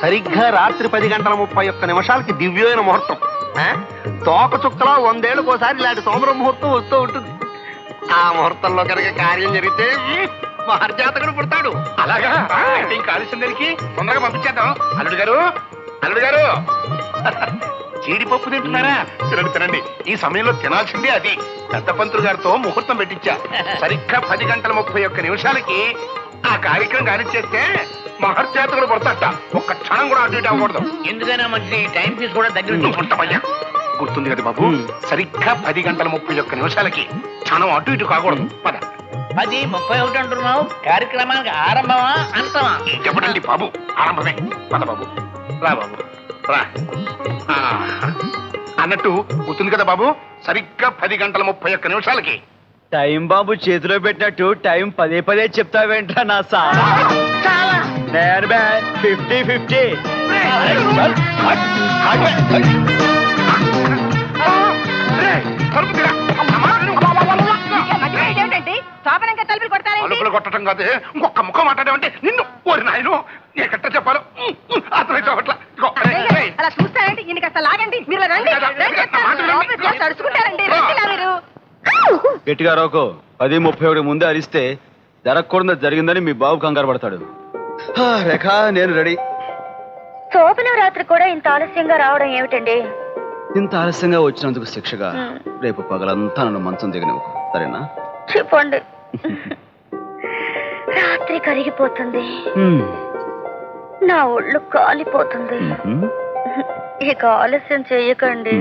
సరిగ్గా రాత్రి 10:31 దివ్యమైన ముహూర్తం. తోక చుక్కలో 100 ఏళ్ళకోసారి ఇలాంటి సోమరం ముహూర్తం వస్తూ ఉంటుంది. ఆ ముహూర్తంలో కనుక కార్యం జరిగితే మహర్జాతకుడు పుడతాడు. అలాగా ఇంకా ఆలస్యం దానికి తొందరగా పంపించేద్దాం. అల్లుడు గారు, అల్లుడు గారు, జీడిపప్పు తింటున్నారా? తినండి తినండి, ఈ సమయంలో తినాల్సిందే అది. పెద్ద పంతులు గారితో ముహూర్తం పెట్టించా. సరిగ్గా 10:31 ఆ కార్యక్రమం కానిచ్చేస్తే మహర్జాతకుడు పుడతాట. ఒక్క క్షణం కూడా అటు ఇటు అవ్వకూడదు. ఎందుకైనా మంచి టైం పీస్ కూడా దగ్గర చూసుకుంటామయ్యా. గుర్తుంది కదా బాబు, సరిగ్గా 10:31 క్షణం అటు ఇటు కాకూడదు. పద. 10:31 అంటున్నావు, కార్యక్రమానికి ఆరంభమా అంతమా? చెప్పండి బాబు, ఆరంభమే. పద బాబు, రా బాబు రా. అన్నట్టు గుర్తుంది కదా బాబు, సరిగ్గా 10:31 టైం బాబు చేతిలో పెట్టినట్టు టైం పదే చెప్తావేంట్రా నా సార్? నేను 50-50. తలుపులు కొట్టడం కాదే, ఇంకొక ముఖం మాట్లాడేమంటే నిన్ను ఓరి నాయను ఎక్కడ చెప్పాలో అర్థమైతే అలా చూస్తారండి. ఇన్ని కాస్త లాగండి. మీరు తడుచుకుంటారండి. గట్టిగా రోకో. 10:31 ముందే అరిస్తే జరగకూడదు జరిగిందని మీ బాబు కంగారు పడతాడు. రేఖ, నేను రెడీ. శోభనం రాత్రి కూడా ఇంత ఆలస్యంగా రావడం ఏమిటండి? ఇంత ఆలస్యంగా వచ్చినందుకు శిక్షగా రేపు పగలంతా నన్ను మంచం దిగనివ్వు, సరేనా? చెప్పండి. రాత్రి కరిగిపోతుంది, నా ఒళ్ళు కాలిపోతుంది. ఇక ఆలస్యం చెయ్యకండి.